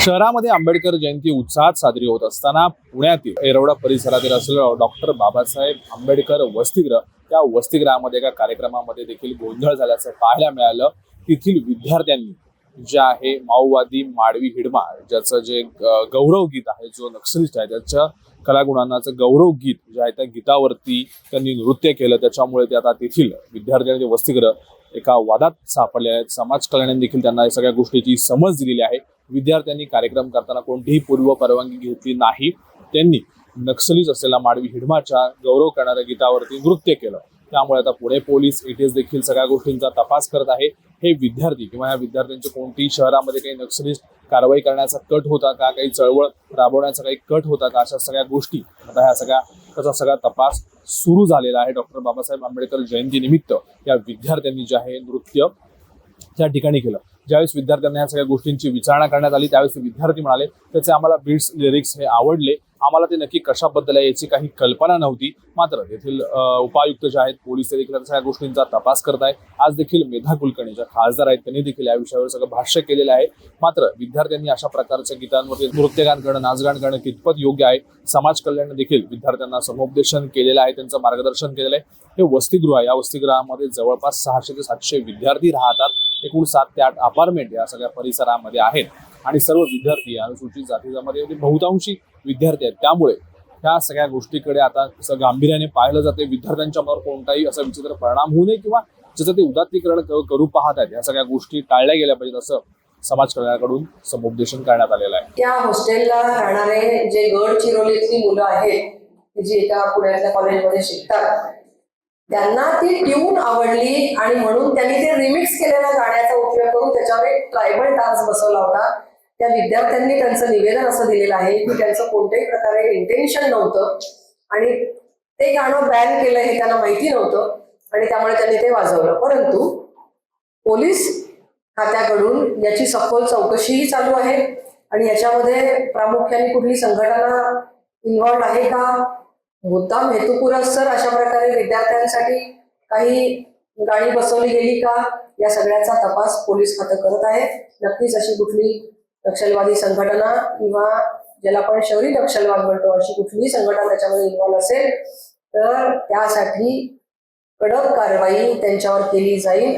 शहरामध्ये आंबेडकर जयंती उत्साहात साजरी होत असताना पुण्यातील येरवडा परिसरातील असलेलं डॉक्टर बाबासाहेब आंबेडकर वसतिगृह त्या वसतिगृहामध्ये एका कार्यक्रमामध्ये देखील गोंधळ झाल्याचं पाहायला मिळालं। तेथील विद्यार्थ्यांनी जे आहे माओवादी माडवी हिडमा ज्याचं जे गौरव गीत आहे, जो नक्सलिस्ट आहे त्याच्या कलागुणांचं गौरव गीत जे आहे त्या गीतावरती त्यांनी नृत्य केलं। त्याच्यामुळे ते आता तेथील विद्यार्थ्यांचे वसतिगृह एका वादात सापडले आहेत। समाज कल्याणाने देखील त्यांना या सगळ्या गोष्टीची समज दिलेली आहे। विद्यार्थ्यांनी कार्यक्रम करताना कोणतीही पूर्व परवानगी घेतली नाही। त्यांनी नक्सलीच असलेल्या माडवी हिडमाच्या गौरव करणाऱ्या गीतावरती नृत्य केलं। त्यामुळे आता पुणे पोलीस एटीएस देखील सगळ्या गोष्टींचा तपास करत आहे। हे विद्यार्थी किंवा या विद्यार्थ्यांचे कोणतीही शहरामध्ये काही नक्सलिस्ट कारवाई करण्याचा कट होता का, काही चळवळ राबवण्याचा काही कट होता का, अशा सगळ्या गोष्टी आता ह्या त्याचा सगळा तपास सुरू झालेला आहे। डॉक्टर बाबासाहेब आंबेडकर जयंती निमित्त या विद्यार्थ्यांनी जे आहे नृत्य त्या ठिकाणी केलं। ज्यावेळेस विद्यार्थ्यांना या सगळ्या गोष्टींची विचारणा करण्यात आली त्यावेळेस विद्यार्थी म्हणाले त्याचे आम्हाला बीट्स लिरिक्स हे आवडले, आम्हाला ते नक्की कशाबद्दल आहे याची काही कल्पना नव्हती। मात्र येथील उपायुक्त जे आहेत पोलीस देखील सगळ्या गोष्टींचा तपास करत आहे। आज देखील मेधा कुलकर्णी ज्या खासदार आहेत त्यांनी देखील या विषयावर सगळं भाष्य केलेलं आहे। मात्र विद्यार्थ्यांनी अशा प्रकारच्या गीतांवरती नृत्यगान करणं, नाचगान करणं कितपत योग्य आहे, समाज कल्याण देखील विद्यार्थ्यांना समुपदेशन केलेलं आहे, त्यांचं मार्गदर्शन केलेलं आहे। हे वसतिगृह आहे, या वसतिगृहामध्ये जवळपास 600 ते 700 विद्यार्थी राहतात। एकूण 7 ते 8 अपार्टमेंट या सगळ्या परिसरामध्ये आहेत आणि सर्व विद्यार्थी अनुसूचित जाती जमातीचे बहुतांशी विद्यार्थी आहेत। त्यामुळे ह्या सगळ्या गोष्टीकडे आता असं गांभीर्याने पाहिलं जाते। विद्यार्थ्यांच्या मनावर कोणताही असा विचित्र परिणाम होऊ नये किंवा ज्याचं ते उदात्तीकरण करू पाहत आहेत, या सगळ्या गोष्टी टाळल्या गेल्या पाहिजेत असं समाज कल्याणाकडून समुपदेशन करण्यात आलेलं आहे। त्या हॉस्टेलला राहणारे जे गडचिरोलीतली मुलं आहेत जी एका पुण्यातल्या कॉलेजमध्ये शिकतात, त्यांना ती ट्यून आवडली आणि म्हणून त्यांनी ते रिमिक्स केलेल्या गाण्याचा उपयोग करून त्याच्यावर एक ट्रायबल डान्स बसवला होता। त्या विद्यार्थ्यांनी त्यांचं निवेदन असं दिलेलं आहे की त्यांचं कोणत्याही प्रकारे इंटेन्शन नव्हतं आणि ते गाणं बॅन केलं हे त्यांना माहिती नव्हतं आणि त्यामुळे त्यांनी ते वाजवलं। परंतु पोलीस खात्याकडून याची सखोल चौकशीही चालू आहे आणि याच्यामध्ये प्रामुख्याने कुठली संघटना इन्व्हॉल्व आहे का, मुद्दाम हेतुपुरस्सर अशा प्रकारे विद्यार्थ्यांसाठी काही गाणी बसवली गेली का, या सगळ्याचा तपास पोलीस खातं करत आहे। नक्कीच अशी कुठली नक्षलवादी संघटना किंवा ज्याला आपण शहरी नक्षलवाद म्हणतो अशी कुठलीही संघटना त्याच्यामध्ये इन्व्हॉल्व असेल तर त्यासाठी कडक कारवाई त्यांच्यावर केली जाईल।